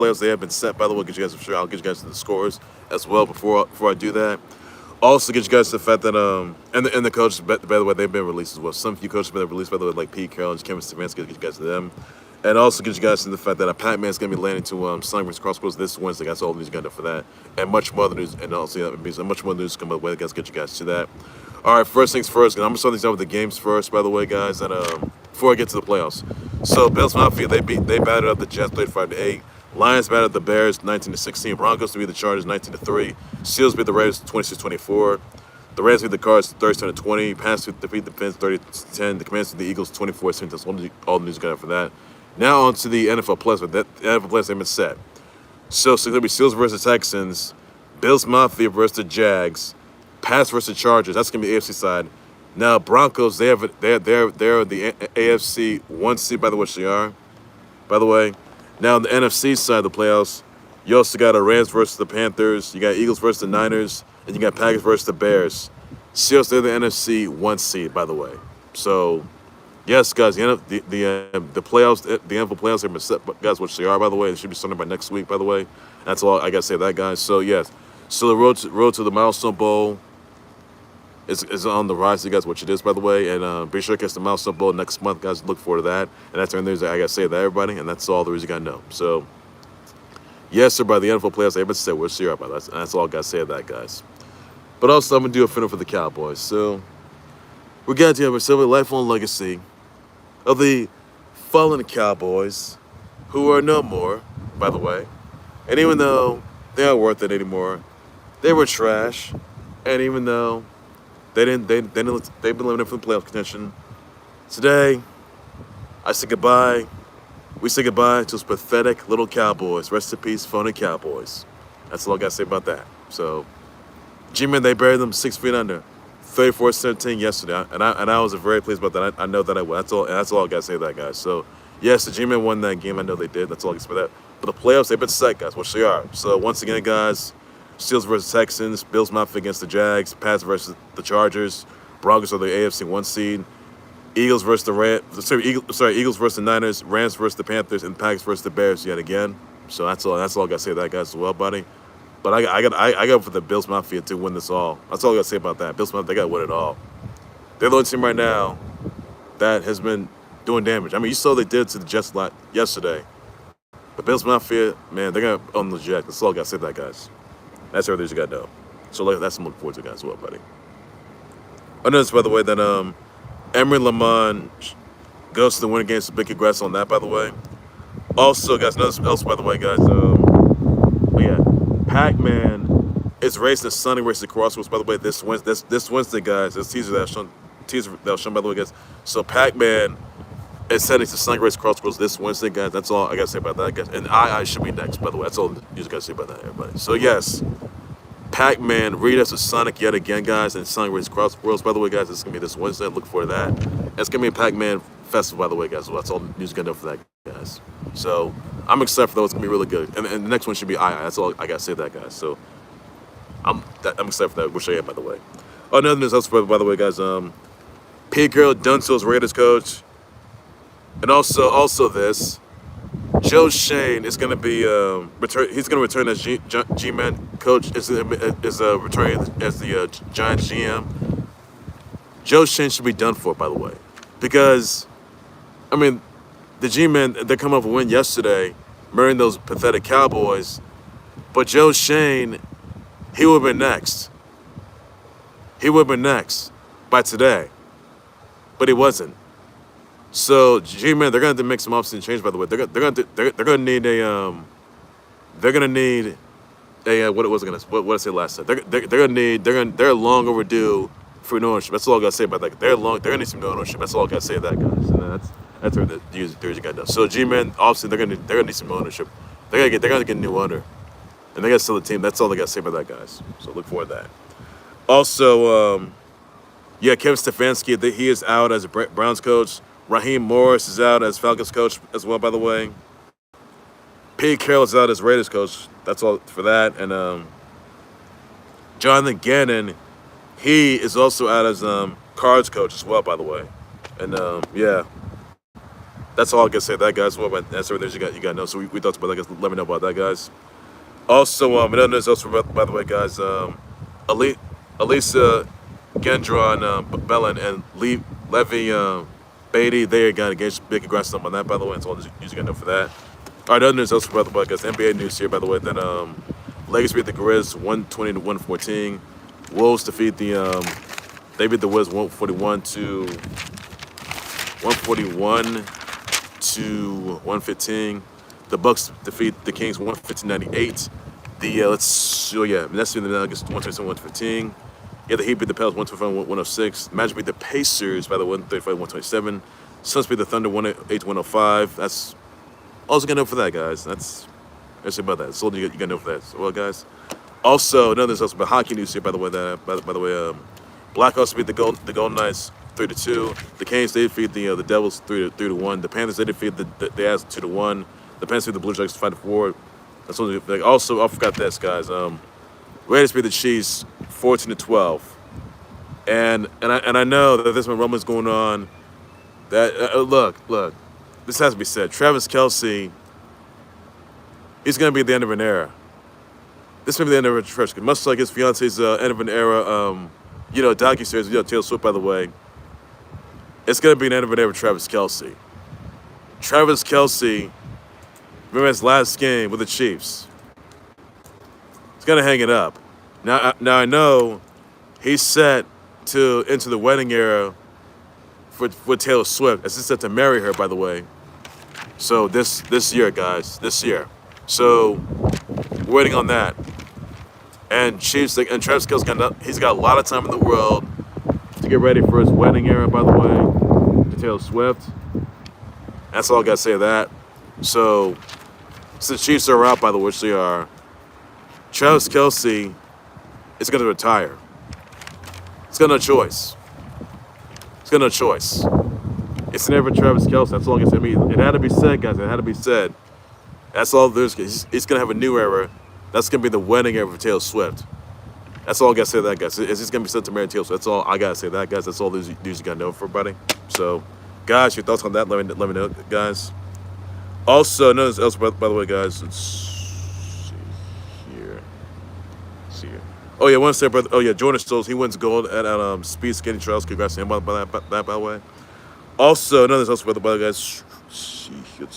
playoffs, they have been set, by the way. Get you guys, I'm sure I'll get you guys to the scores as well before I do that. Also, get you guys to the fact that and the coaches, by the way, they've been released as well. Some few coaches have been released, by the way, like Pete Carroll and Kevin Stefanski. Get you guys to them, and also get you guys to the fact that a PacMan is going to be landing to Sonic Racing Crossworlds this Wednesday. That's all the news going to for that, and much more other news, and also much more news coming up. Way, guys, get you guys to that. All right, first things first. I'm gonna start these out with the games first, by the way, guys, and before I get to the playoffs. So Bills Mafia, they batted up the Jets, played 5-8. Lions batted the Bears 19-16. Broncos beat the Chargers 19-3. Seals beat the Raiders 26-24. The Rams beat the Cards 37-20. Panthers defeat the Fins 30-10. The Commanders beat the Eagles 24-17. That's all the news got for that. Now on to the NFL playoffs. But the NFL playoffs have been set. So it's going to be Seals versus Texans, Bills Mafia versus the Jags, Pats versus Chargers. That's going to be the AFC side. Now Broncos, they're the AFC 1 seed, by the way, which they are. By the way, now on the NFC side of the playoffs, you also got a Rams versus the Panthers. You got Eagles versus the Niners, and you got Packers versus the Bears. Seahawks, they're the NFC 1 seed, by the way. So, yes, guys, the playoffs, the NFL playoffs have been set, guys, which they are, by the way. They should be starting by next week, by the way. That's all I got to say to that, guys. So, yes. So, the road to the Milestone Bowl is on the rise, you guys, which it is, by the way. And be sure to catch the Milestone Bowl next month, guys. Look forward to that. And that's the news I got to say to that, everybody. And that's all the reason you got to know. So, yes, sir, by the NFL playoffs, they haven't said we're serious about that. That's all I got to say to that, guys. But also, I'm going to do a final for the Cowboys. So, we're going to have a silver lifelong legacy of the fallen Cowboys, who are no more, by the way. And even though they aren't worth it anymore, they were trash. And even though they've been eliminated from the playoff contention, today, I say goodbye. We say goodbye to those pathetic little Cowboys. Rest in peace, phony Cowboys. That's all I got to say about that. So, G-Men, they buried them 6 feet under, 34-17 yesterday, and I was very pleased about that. I know that I will. That's all I got to say to that, guys. So, yes, the G-Men won that game. I know they did. That's all I can say about that. But the playoffs, they've been set, guys, which they are. So, once again, guys, Steelers versus Texans, Bills Mafia against the Jags, Pats versus the Chargers, Broncos are the AFC 1 seed, Eagles versus the Eagles versus the Niners, Rams versus the Panthers, and Packers versus the Bears yet again. So that's all I got to say to that, guys, as well, buddy. But I got for the Bills Mafia to win this all. That's all I got to say about that. Bills Mafia, they got to win it all. They're the only team right now that has been doing damage. I mean, you saw what they did to the Jets yesterday. But Bills Mafia, man, they're going to own the Jags. That's all I got to say to that, guys. That's everything you got to know. So that's something to look forward to, guys, as well, buddy. I noticed, by the way, that Emery Lehman goes to the winning games. So big congrats on that, by the way. Also, guys, notice else, by the way, guys. PacMan is racing the Sonic Racing Crossworlds, by the way, this Wednesday, guys. This teaser that was shown, by the way, guys. So PacMan is heading to Sonic Racing Crossworlds this Wednesday, guys. That's all I got to say about that, guys. And I should be next, by the way. That's all you got to say about that, everybody. So, yes, PacMan read us with Sonic yet again, guys, and Sonic Racing Crossworlds, by the way, guys. It's going to be this Wednesday. Look forward to that. And it's going to be a PacMan festival, by the way, guys. So that's all the news going to know for that, guys. So I'm excited for those. It's going to be really good. And the next one should be II. That's all I got to say to that, guys. So I'm excited for that. We'll show you, by the way. Another news, also, by the way, guys. Pete Carroll done to his Raiders coach. And also this, Joe Schoen is going to be return. He's going to return as G-Man coach. Is returning as the Giants GM. Joe Schoen should be done for, by the way, because I mean, the G-Men, they come up with a win yesterday, murdering those pathetic Cowboys. But Joe Schoen, he would have been next. He would have been next by today, but he wasn't. So G-Man, they're gonna have to make some offseason change. By the way, they're gonna need a what was I gonna what did I say last time? They're long overdue for new ownership. That's all I gotta say about that. They're gonna need some new ownership. That's all I gotta say to that, guys. And that's what the user got done. So G-Man, obviously they're gonna need some new ownership. They're gonna get a new owner, and they gotta sell the team. That's all they gotta say about that, guys. So look forward to that. Also, Kevin Stefanski, he is out as a Browns coach. Raheem Morris is out as Falcons coach as well, by the way. Pete Carroll is out as Raiders coach. That's all for that. And Jonathan Gannon, he is also out as Cards coach as well, by the way. And That's all I can say. That guys, what about that's everything you got to know. So we thought about that. Guys, let me know about that, guys. Also, another news also by the way, guys. Elisa Gendron Bellin and Levy Beatty, they got engaged. Big congrats on that, by the way. It's all you got to know for that. All right, other news also by the way, guys. NBA news here, by the way. That Lakers beat the Grizz 120 to 114. Wolves defeat they beat the Wiz 141 to 115. The Bucks defeat the Kings 115-98. That's the Nuggets 127 115. Yeah, the Heat beat the Pels 125-106. Magic beat the Pacers by the 135-127. Suns beat the Thunder 108-105. That's all you got to know for that, guys. That's about that. That's all you got to know for that. So, well, guys. Also, another news also about hockey news here, by the way. Blackhawks beat the Golden Knights 3-2. The Canes they defeat the Devils 3-1. The Panthers they defeat the Avs 2-1. The Panthers beat the Blue Jackets 5-4. That's what also I forgot this, guys. Raiders beat the Chiefs 14-12. And I know that there's been rumors going on. That look, this has to be said. Travis Kelce, he's gonna be at the end of an era. This may be the end of a Travis, much like his fiance's end of an era. Docuseries, Taylor Swift, by the way. It's gonna be an end of an era with Travis Kelce. Travis Kelce, remember his last game with the Chiefs. He's gonna hang it up. Now I know he's set to into the wedding era for Taylor Swift. As he's set to marry her, by the way. So this year, guys, this year. So we're waiting on that. And Chiefs and Travis Kelce he's got a lot of time in the world to get ready for his wedding era, by the way, to Taylor Swift. That's all I gotta say of that. So since Chiefs are out, by the way, which they are, Travis Kelce is gonna retire. He's got no choice. It's never Travis Kelce. That's all I can say. I mean, it had to be said, guys. It had to be said. That's all there's. He's gonna have a new era. That's gonna be the wedding era for Taylor Swift. That's all I gotta say to that, guys. He's gonna be sent to marry Taylor Swift. That's all I gotta say to that, guys. That's all the news you gotta know for everybody. So, guys, your thoughts on that? Let me know, guys. Also, notice else by the way, guys. Let's see here. Oh yeah, one step, brother. Oh yeah, Jordan Stolz, he wins gold at speed skating trials. Congrats to him by the way. Also, another else by the way, guys. Let's see here.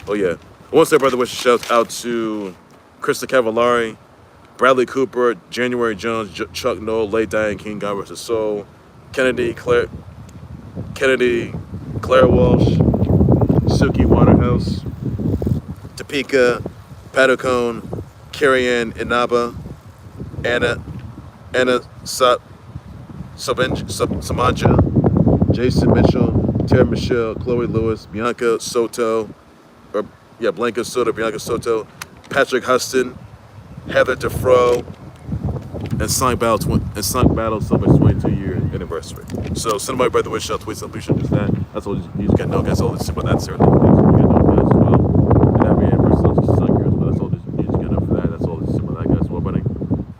Oh yeah, one step, brother. Wish shout out to Krista Cavallari, Bradley Cooper, January Jones, Chuck Noll, Late Diane King, God rest his soul, Kennedy, Claire Walsh, Suki Waterhouse, Topeka, Patacone, Carrie Ann Inaba, Anna Samanja, Jason Mitchell, Tara Michelle, Chloe Lewis, Blanca Soto, Bianca Soto, Patrick Huston, Heather DeFro, and Sonic Battle celebrates 22-year anniversary. So send my brother wish out, tweet celebration, just that. That's all you can know, guys. All this about that, Sarah. You can know, guys, as well. And happy anniversary to Sonic Heroes, but that's all you can know for that. That's all this about that, guys. Well, buddy.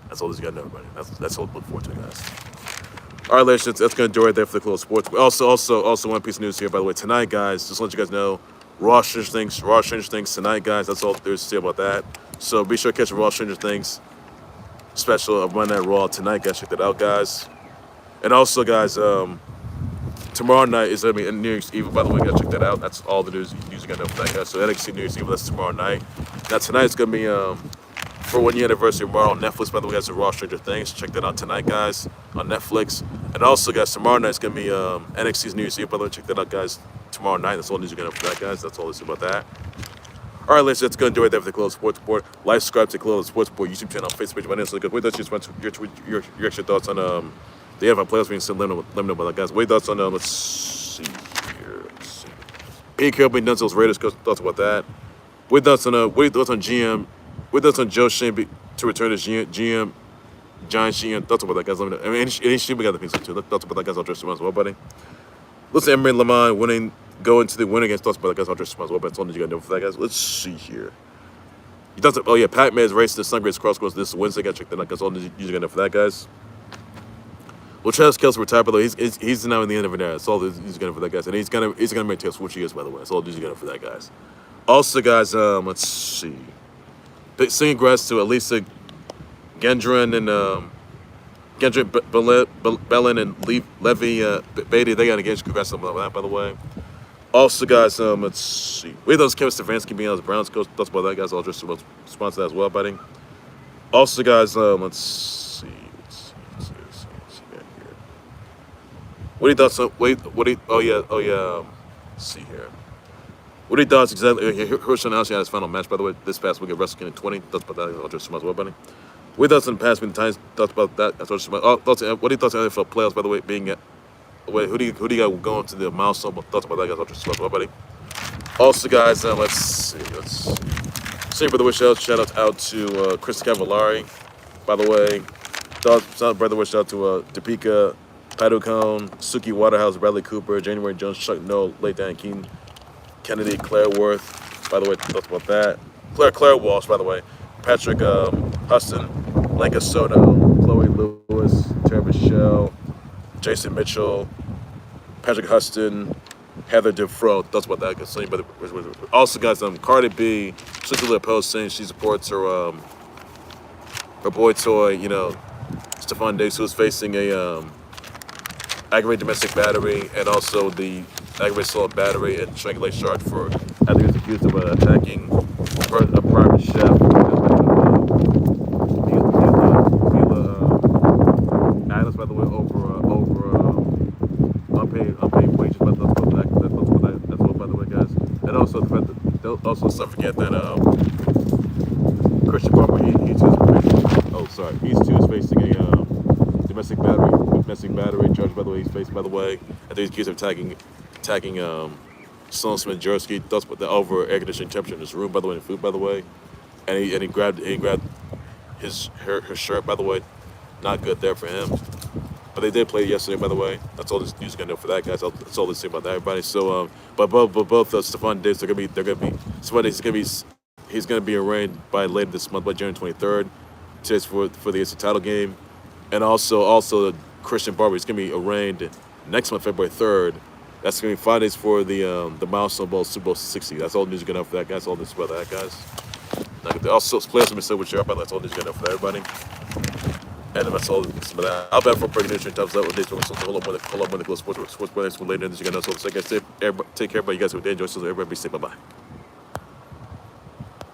That's all you got to know, everybody. That's all to look forward to, guys. All right, ladies, that's going to do right there for the close sports. Also, one piece of news here, by the way. Tonight, guys, just to let you guys know, Raw Stranger Things tonight, guys. That's all there's to say about that. So be sure to catch the Raw Stranger Things special of Monday Night Raw tonight, guys. Check that out, guys. And also, guys, tomorrow night is going to be New Year's Eve, by the way, guys. Check that out. That's all the news you got to know for that, guys. So NXT New Year's Eve, that's tomorrow night. Now, tonight's going to be for 1 year anniversary tomorrow on Netflix, by the way, guys, the Raw Stranger Things. Check that out tonight, guys, on Netflix. And also, guys, tomorrow night's going to be NXT's New Year's Eve, by the way. Check that out, guys, tomorrow night. That's all the news you got to know for that, guys. That's all there's about that. All right, ladies, that's going to do it there for the Khalil Sports Report. Like, subscribe to Khalil Sports Report YouTube channel, Facebook page. My name is good. Wait, that's just your extra thoughts on the NFL playoffs being said. Let me know about that, guys. Wait, thoughts on let's see here. Pete Carroll being done to those Raiders. Thoughts about that. Wait, thoughts on GM. Wait, thoughts on Joe Shane to return as GM. Giants GM. Thoughts about that, guys. Let me know. I mean, any shit we got the things too. Thoughts about that, guys. I'll address them as well, buddy. Listen, Emery Lehman going to the win against thoughts about that, guys. I'll address them as well, but that's all you got to know for that, guys. Let's see here. PacMan is racing the Sonic Racing Crossworlds this Wednesday. Guys, check that out, guys. All you got to know for that, guys. Well, Travis Kelce retired, by the way. He's now in the end of an era. That's all he's gonna for that, guys. And he's gonna make Taylor Swift years, by the way. That's all he's gonna for that, guys. Also, guys, let's see. Big singing congrats to Elisa Gendron and Bellin and Levy Beatty. They got engaged. Congrats on that, by the way. Also, guys, let's see. We those Kevin Stefanski being as Browns coach. That's about that, guys. I'll just respond to that as well, buddy. Also, guys, let's see. What are your thoughts on, oh yeah, let's see here. What are your thoughts exactly? Herschel announced he had his final match, by the way, this past week at Wrestle Kingdom 20. Thoughts about that? I'll just as well, buddy. What are your thoughts on the past week, the Titans? Thoughts about that? What are your thoughts on the NFL playoffs, by the way, being at, who do you got going to the milestone? Thoughts about that, guys? I'll just as well, buddy. Also, guys, let's see. Same brother wish shout out to Chris Cavallari, by the way. Brother wish out to Topeka, Paducone, Suki Waterhouse, Bradley Cooper, January Jones, Chuck Noll, Late Dan Keene, Kennedy, Claire Worth, by the way, thoughts about that. Claire Walsh, by the way. Patrick Huston, Lanka Soto, Chloe Lewis, Tara Michelle, Jason Mitchell, Patrick Huston, Heather DeFro. Thoughts about that, guys. Also, guys, Cardi B, particularly opposed, saying she supports her boy toy, Stephon Diggs, who's facing a aggravated domestic battery and also the aggravated assault battery and strangulation charge for after he was accused of attacking a private chef. Adams, by the way, over unpaid wages. But that's all, by the way, guys. And also the fact that don't don't forget that Christian Barber, he too is facing a domestic battery charge, by the way. He's facing, by the way, I think he's accused of attacking Sloan Smith Jersey. That's what the over air conditioning temperature in his room, by the way, and food, by the way. And he grabbed her shirt, by the way. Not good there for him. But they did play yesterday, by the way. That's all this news is gonna know for that, guys. That's all this thing about that, everybody. So, but both Stephon Diggs, Stephon Diggs he's gonna be arraigned by later this month, by January 23rd, for the AFC title game, and also Christian Barber is gonna be arraigned next month, February 3rd. That's gonna be 5 days for the Milestone Bowl, Super Bowl 60. That's all the news you're gonna know for that, guys. All this about that, guys. Also, players have been said with you, but that's all the news you're gonna know for that, everybody. And that's all. I'll bet for breaking news and tops out with days. Hold up with the sports later. This you guys know. So, take care, everybody. You guys have a day. Enjoy. So, everybody be safe. Bye bye.